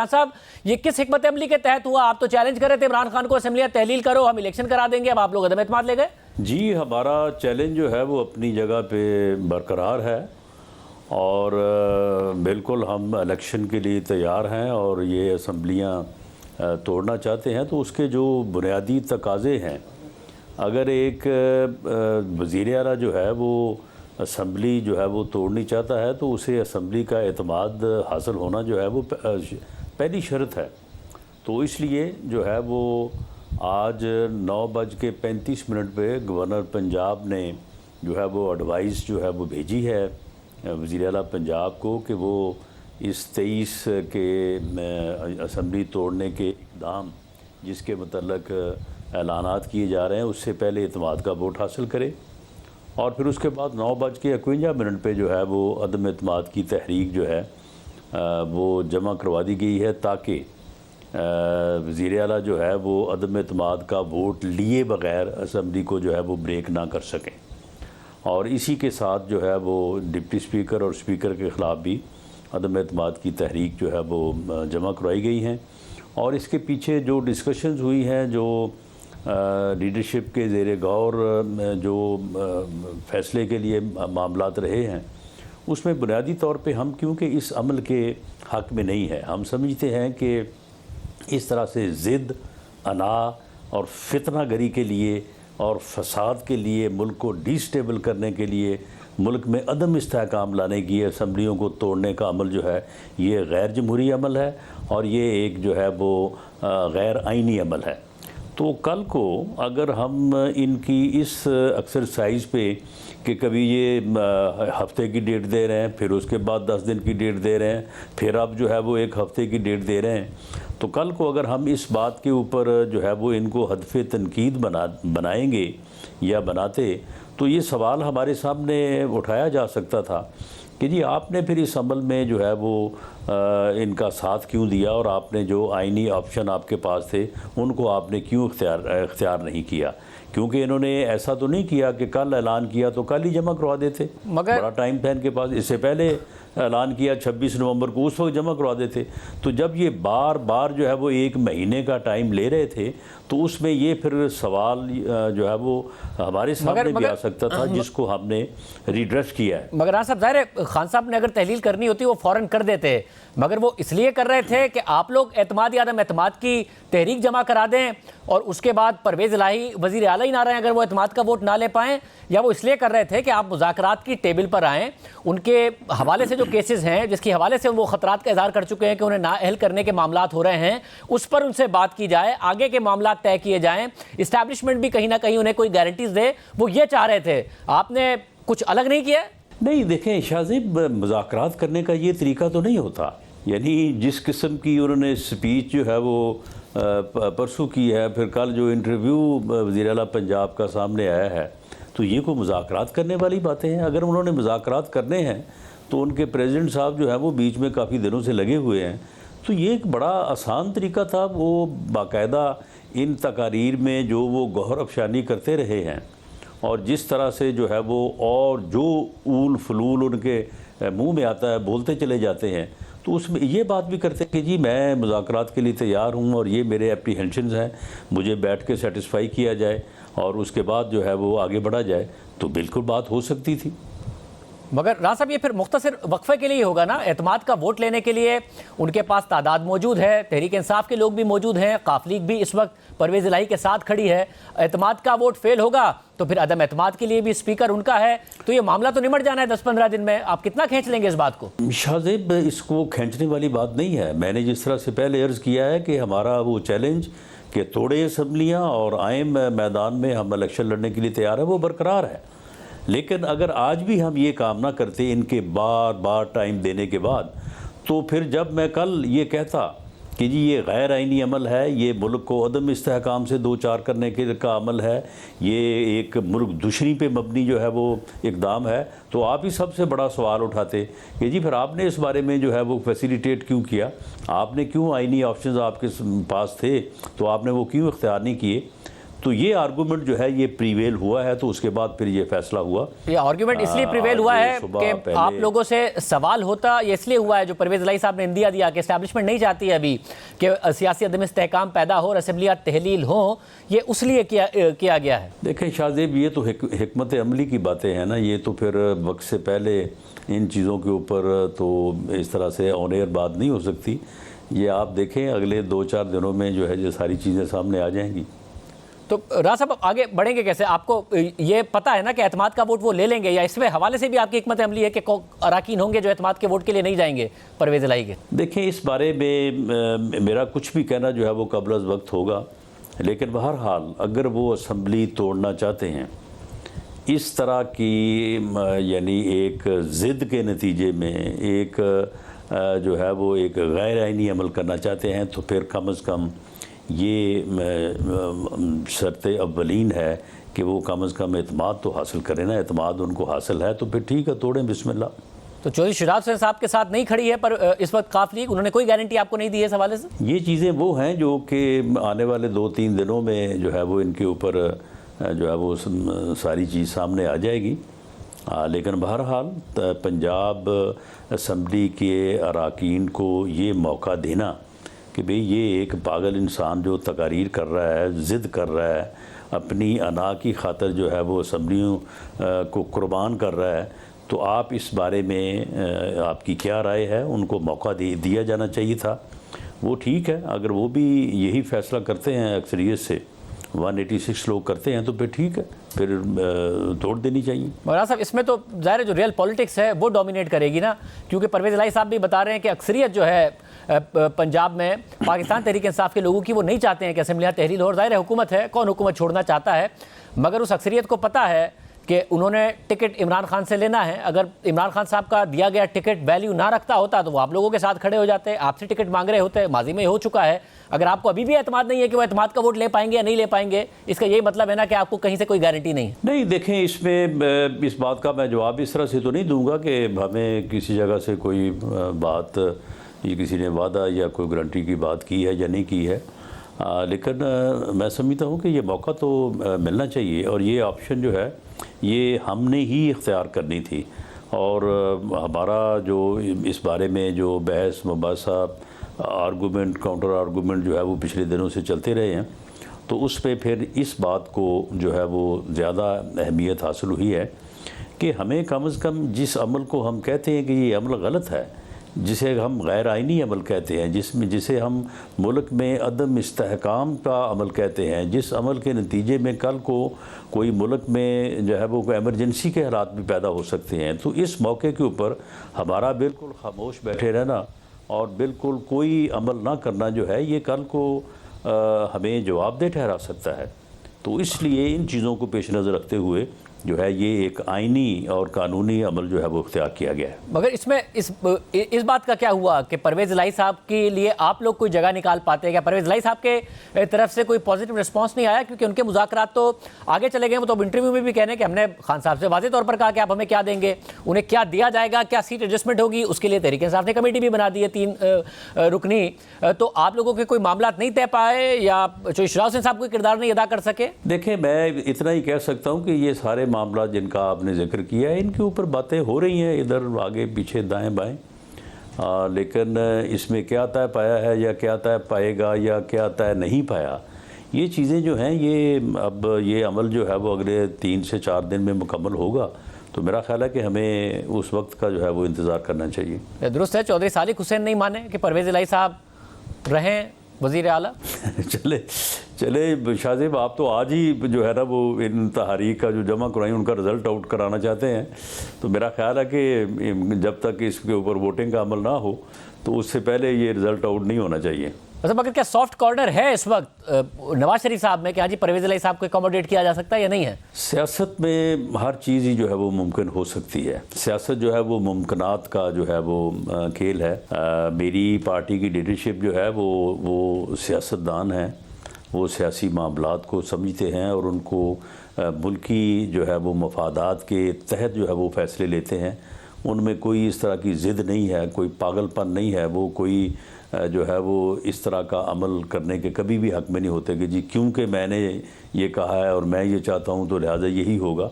راز صاحب یہ کس حکمت عملی کے تحت ہوا؟ آپ تو چیلنج کر رہے تھے عمران خان کو اسمبلیاں تحلیل کرو ہم الیکشن کرا دیں گے، اب آپ لوگ عدم اعتماد لے گئے؟ جی ہمارا چیلنج جو ہے وہ اپنی جگہ پہ برقرار ہے اور بالکل ہم الیکشن کے لیے تیار ہیں اور یہ اسمبلیاں توڑنا چاہتے ہیں تو اس کے جو بنیادی تقاضے ہیں، اگر ایک وزیر اعلیٰ جو ہے وہ اسمبلی جو ہے وہ توڑنی چاہتا ہے تو اسے اسمبلی کا اعتماد حاصل ہونا جو ہے وہ پہلی شرط ہے۔ تو اس لیے جو ہے وہ آج 9:35 پہ گورنر پنجاب نے جو ہے وہ ایڈوائز جو ہے وہ بھیجی ہے وزیر اعلیٰ پنجاب کو کہ وہ اس 23 کے اسمبلی توڑنے کے اقدام جس کے متعلق اعلانات کیے جا رہے ہیں اس سے پہلے اعتماد کا ووٹ حاصل کرے، اور پھر اس کے بعد 9:51 پہ جو ہے وہ عدم اعتماد کی تحریک جو ہے وہ جمع کروا دی گئی ہے تاکہ وزیر اعلیٰ جو ہے وہ عدم اعتماد کا ووٹ لیے بغیر اسمبلی کو جو ہے وہ بریک نہ کر سکیں، اور اسی کے ساتھ جو ہے وہ ڈپٹی اسپیکر اور اسپیکر کے خلاف بھی عدم اعتماد کی تحریک جو ہے وہ جمع کروائی گئی ہیں۔ اور اس کے پیچھے جو ڈسکشنز ہوئی ہیں، جو لیڈرشپ کے زیر غور جو فیصلے کے لیے معاملات رہے ہیں، اس میں بنیادی طور پہ ہم کیونکہ اس عمل کے حق میں نہیں ہے، ہم سمجھتے ہیں کہ اس طرح سے ضد، انا اور فتنہ گری کے لیے اور فساد کے لیے، ملک کو ڈی سٹیبل کرنے کے لیے، ملک میں عدم استحکام لانے کی، اسمبلیوں کو توڑنے کا عمل جو ہے یہ غیر جمہوری عمل ہے اور یہ ایک جو ہے وہ غیر آئینی عمل ہے۔ تو کل کو اگر ہم ان کی اس ایکسرسائز پہ کہ کبھی یہ ہفتے کی ڈیٹ دے رہے ہیں، پھر اس کے بعد 10 دن کی ڈیٹ دے رہے ہیں، پھر اب جو ہے وہ 1 ہفتے کی ڈیٹ دے رہے ہیں، تو کل کو اگر ہم اس بات کے اوپر جو ہے وہ ان کو ہدف تنقید بنائیں گے یا بناتے تو یہ سوال ہمارے سامنے اٹھایا جا سکتا تھا کہ جی آپ نے پھر اس عمل میں جو ہے وہ ان کا ساتھ کیوں دیا، اور آپ نے جو آئینی آپشن آپ کے پاس تھے ان کو آپ نے کیوں اختیار نہیں کیا؟ کیونکہ انہوں نے ایسا تو نہیں کیا کہ کل اعلان کیا تو کل ہی جمع کروا دیتے، مگر بڑا ٹائم تھا ان کے پاس، اس سے پہلے اعلان کیا 26 نومبر کو، اس وقت جمع کروا دیتے۔ تو جب یہ بار بار جو ہے وہ 1 مہینے کا ٹائم لے رہے تھے تو اس میں یہ پھر سوال جو ہے وہ ہمارے سامنے بھی آ سکتا تھا جس کو ہم نے ریڈریس کیا ہے۔ مگر صاحب ظاہر ہے خان صاحب نے اگر تحلیل کرنی ہوتی وہ فوراً کر دیتے، مگر وہ اس لیے کر رہے تھے کہ آپ لوگ اعتماد یا عدم اعتماد کی تحریک جمع کرا دیں اور اس کے بعد پرویز الہی وزیر اعلیٰ ہی نہ رہیں اگر وہ اعتماد کا ووٹ نہ لے پائیں، یا وہ اس لیے کر رہے تھے کہ آپ مذاکرات کی ٹیبل پر آئیں، ان کے حوالے سے جو کیسز ہیں جس کے حوالے سے وہ خطرات کا اظہار کر چکے ہیں کہ انہیں نااہل کرنے کے معاملات ہو رہے ہیں، اس پر ان سے بات کی جائے، آگے کے معاملات طے کیے جائیں، اسٹیبلشمنٹ بھی کہیں نہ کہیں انہیں کوئی گارنٹیز دے، وہ یہ چاہ رہے تھے۔ آپ نے کچھ الگ نہیں کیا؟ نہیں دیکھیں شاہزیب، مذاکرات کرنے کا یہ طریقہ تو نہیں ہوتا، یعنی جس قسم کی انہوں نے سپیچ جو ہے وہ پرسوں کی ہے، پھر کل جو انٹرویو وزیر اعلیٰ پنجاب کا سامنے آیا ہے، تو یہ کوئی مذاکرات کرنے والی باتیں ہیں؟ اگر انہوں نے مذاکرات کرنے ہیں تو ان کے پریزیڈنٹ صاحب جو ہے وہ بیچ میں کافی دنوں سے لگے ہوئے ہیں، تو یہ ایک بڑا آسان طریقہ تھا، وہ باقاعدہ ان تقاریر میں جو وہ گوہر افشانی کرتے رہے ہیں اور جس طرح سے جو ہے وہ اور جو اول فلول ان کے منہ میں آتا ہے بولتے چلے جاتے ہیں، تو اس میں یہ بات بھی کرتے ہیں کہ جی میں مذاکرات کے لیے تیار ہوں اور یہ میرے اپریہنشنز ہیں، مجھے بیٹھ کے سیٹسفائی کیا جائے اور اس کے بعد جو ہے وہ آگے بڑھا جائے، تو بالکل بات ہو سکتی تھی۔ مگر راز صاحب یہ پھر مختصر وقفے کے لیے ہوگا نا، اعتماد کا ووٹ لینے کے لیے ان کے پاس تعداد موجود ہے، تحریک انصاف کے لوگ بھی موجود ہیں، قاف لیگ بھی اس وقت پرویز الہی کے ساتھ کھڑی ہے، اعتماد کا ووٹ فیل ہوگا تو پھر عدم اعتماد کے لیے بھی اسپیکر ان کا ہے، تو یہ معاملہ تو نمٹ جانا ہے 10-15 دن میں، آپ کتنا کھینچ لیں گے اس بات کو؟ شاہزیب اس کو کھینچنے والی بات نہیں ہے، میں نے جس طرح سے پہلے عرض کیا ہے کہ ہمارا وہ چیلنج کہ توڑے اسمبلیاں اور آئیں میدان میں ہم الیکشن لڑنے کے لیے تیار ہیں وہ برقرار ہے، لیکن اگر آج بھی ہم یہ کام نہ کرتے ان کے بار بار ٹائم دینے کے بعد، تو پھر جب میں کل یہ کہتا کہ جی یہ غیر آئینی عمل ہے، یہ ملک کو عدم استحکام سے دوچار کرنے کا عمل ہے، یہ ایک ملک دشمنی پہ مبنی جو ہے وہ اقدام ہے، تو آپ ہی سب سے بڑا سوال اٹھاتے کہ جی پھر آپ نے اس بارے میں جو ہے وہ فیسیلیٹیٹ کیوں کیا، آپ نے کیوں آئینی آپشنز آپ کے پاس تھے تو آپ نے وہ کیوں اختیار نہیں کیے؟ تو یہ آرگومنٹ جو ہے یہ پریویل ہوا ہے، تو اس کے بعد پھر یہ فیصلہ ہوا۔ یہ آرگومنٹ اس لیے پریویل ہوا ہے کہ آپ لوگوں سے سوال ہوتا، یہ اس لیے ہوا ہے جو پرویز الہی صاحب نے اندیا دیا کہ اسٹیبلشمنٹ نہیں چاہتی ہے ابھی کہ سیاسی عدم استحکام پیدا ہو اور اسمبلیاں تحلیل ہوں، یہ اس لیے کیا گیا ہے۔ دیکھیں شاہ زیب، یہ تو حکمت عملی کی باتیں ہیں نا، یہ تو پھر وقت سے پہلے ان چیزوں کے اوپر تو اس طرح سے آن ایئر بات نہیں ہو سکتی۔ یہ آپ دیکھیں اگلے 2-4 دنوں میں جو ہے یہ ساری چیزیں سامنے آ جائیں گی۔ تو راز صاحب آگے بڑھیں گے کیسے؟ آپ کو یہ پتا ہے نا کہ اعتماد کا ووٹ وہ لے لیں گے، یا اس میں حوالے سے بھی آپ کی حکمت عملی ہے کہ اراکین ہوں گے جو اعتماد کے ووٹ کے لیے نہیں جائیں گے پرویز الہی کے؟ دیکھیں اس بارے میں میرا کچھ بھی کہنا جو ہے وہ قبل از وقت ہوگا، لیکن بہرحال اگر وہ اسمبلی توڑنا چاہتے ہیں اس طرح کی یعنی ایک ضد کے نتیجے میں ایک جو ہے وہ ایک غیر آئینی عمل کرنا چاہتے ہیں، تو پھر کم از کم یہ شرط اولین ہے کہ وہ کم از کم اعتماد تو حاصل کریں نا۔ اعتماد ان کو حاصل ہے تو پھر ٹھیک ہے، توڑیں، بسم اللہ۔ تو چودھری شجاعت حسین صاحب کے ساتھ نہیں کھڑی ہے پر اس وقت قاف لیگ، انہوں نے کوئی گارنٹی آپ کو نہیں دی ہے اس حوالے سے؟ یہ چیزیں وہ ہیں جو کہ آنے والے 2-3 دنوں میں جو ہے وہ ان کے اوپر جو ہے وہ ساری چیز سامنے آ جائے گی، لیکن بہرحال پنجاب اسمبلی کے اراکین کو یہ موقع دینا کہ بھئی یہ ایک پاگل انسان جو تقاریر کر رہا ہے، ضد کر رہا ہے، اپنی انا کی خاطر جو ہے وہ اسمبلیوں کو قربان کر رہا ہے، تو آپ اس بارے میں آپ کی کیا رائے ہے؟ ان کو موقع دیا جانا چاہیے تھا۔ وہ ٹھیک ہے، اگر وہ بھی یہی فیصلہ کرتے ہیں اکثریت سے، 186 لوگ کرتے ہیں، تو پھر ٹھیک ہے، پھر توڑ دینی چاہیے۔ مولانا صاحب اس میں تو ظاہر ہے جو ریئل پولیٹکس ہے وہ ڈومینیٹ کرے گی نا، کیونکہ پرویز الہی صاحب بھی بتا رہے ہیں کہ اکثریت جو ہے پنجاب میں پاکستان تحریک انصاف کے لوگوں کی وہ نہیں چاہتے ہیں کہ اسمبلیاں تحلیل ہو، اور ظاہر حکومت ہے، کون حکومت چھوڑنا چاہتا ہے، مگر اس اکثریت کو پتہ ہے کہ انہوں نے ٹکٹ عمران خان سے لینا ہے۔ اگر عمران خان صاحب کا دیا گیا ٹکٹ ویلیو نہ رکھتا ہوتا تو وہ آپ لوگوں کے ساتھ کھڑے ہو جاتے، آپ سے ٹکٹ مانگ رہے ہوتے، ماضی میں ہو چکا ہے۔ اگر آپ کو ابھی بھی اعتماد نہیں ہے کہ وہ اعتماد کا ووٹ لے پائیں گے یا نہیں لے پائیں گے، اس کا یہی مطلب ہے نا کہ آپ کو کہیں سے کوئی گارنٹی نہیں ہے۔ نہیں دیکھیں، اس میں اس بات کا میں جواب اس طرح سے تو نہیں دوں گا کہ ہمیں کسی جگہ سے کوئی بات یہ کسی نے وعدہ یا کوئی گارنٹی کی بات کی ہے یا نہیں کی ہے، لیکن میں سمجھتا ہوں کہ یہ موقع تو ملنا چاہیے، اور یہ آپشن جو ہے یہ ہم نے ہی اختیار کرنی تھی، اور ہمارا جو اس بارے میں جو بحث مباحثہ آرگومنٹ کاؤنٹر آرگومنٹ جو ہے وہ پچھلے دنوں سے چلتے رہے ہیں، تو اس پہ پھر اس بات کو جو ہے وہ زیادہ اہمیت حاصل ہوئی ہے کہ ہمیں کم از کم جس عمل کو ہم کہتے ہیں کہ یہ عمل غلط ہے، جسے ہم غیر آئینی عمل کہتے ہیں، جسے ہم ملک میں عدم استحکام کا عمل کہتے ہیں، جس عمل کے نتیجے میں کل کو کوئی ملک میں جو ہے وہ کوئی ایمرجنسی کے حالات بھی پیدا ہو سکتے ہیں، تو اس موقع کے اوپر ہمارا بالکل خاموش بیٹھے رہنا اور بالکل کوئی عمل نہ کرنا جو ہے یہ کل کو ہمیں جواب دہ ٹھہرا سکتا ہے۔ تو اس لیے ان چیزوں کو پیش نظر رکھتے ہوئے جو ہے یہ ایک آئینی اور قانونی عمل جو ہے وہ اختیار کیا گیا ہے۔ مگر اس میں اس بات کا کیا ہوا کہ پرویز الہی صاحب کے لیے آپ لوگ کوئی جگہ نکال پاتے ہیں کیا؟ پرویز الہی صاحب کے طرف سے کوئی پازیٹیو رسپانس نہیں آیا؟ کیونکہ ان کے مذاکرات تو آگے چلے گئے، وہ تو انٹرویو میں بھی کہنے ہیں کہ ہم نے خان صاحب سے واضح طور پر کہا کہ آپ ہمیں کیا دیں گے، انہیں کیا دیا جائے گا، کیا سیٹ ایڈجسٹمنٹ ہوگی، اس کے لیے تحریک انصاف نے کمیٹی بھی بنا دی ہے 3 رکنی۔ تو آپ لوگوں کے کوئی معاملات نہیں طے پائے یا جو شجاعت حسین صاحب کوئی کردار نہیں ادا کر سکے؟ دیکھیں میں اتنا ہی کہہ سکتا ہوں کہ یہ سارے معاملات جن کا آپ نے ذکر کیا ہے ان کے اوپر باتیں ہو رہی ہیں ادھر آگے پیچھے دائیں بائیں، لیکن اس میں کیا طے پایا ہے یا کیا طے پائے گا یا کیا طے نہیں پایا، یہ چیزیں جو ہیں یہ اب یہ عمل جو ہے وہ اگلے 3 سے 4 دن میں مکمل ہوگا، تو میرا خیال ہے کہ ہمیں اس وقت کا جو ہے وہ انتظار کرنا چاہیے۔ درست ہے، چودھری صالح حسین نہیں مانے کہ پرویز الہی صاحب رہیں وزیر اعلیٰ؟ چلے شاہ زیب، آپ تو آج ہی جو ہے نا وہ ان تحریک کا جو جمع کرائیں ان کا رزلٹ آؤٹ کرانا چاہتے ہیں، تو میرا خیال ہے کہ جب تک اس کے اوپر ووٹنگ کا عمل نہ ہو تو اس سے پہلے یہ رزلٹ آؤٹ نہیں ہونا چاہیے۔ مگر کیا سافٹ کارنر ہے اس وقت نواز شریف صاحب میں کہ ہاں جی پرویز الہی صاحب کو اکوموڈیٹ کیا جا سکتا ہے یا نہیں ہے؟ سیاست میں ہر چیز ہی جو ہے وہ ممکن ہو سکتی ہے، سیاست جو ہے وہ ممکنات کا جو ہے وہ کھیل ہے۔ میری پارٹی کی لیڈرشپ جو ہے وہ سیاستدان ہیں، وہ سیاسی معاملات کو سمجھتے ہیں اور ان کو ملکی جو ہے وہ مفادات کے تحت جو ہے وہ فیصلے لیتے ہیں، ان میں کوئی اس طرح کی ضد نہیں ہے، کوئی پاگل پن نہیں ہے، وہ کوئی جو ہے وہ اس طرح کا عمل کرنے کے کبھی بھی حق میں نہیں ہوتے کہ جی کیونکہ میں نے یہ کہا ہے اور میں یہ چاہتا ہوں تو لہٰذا یہی ہوگا.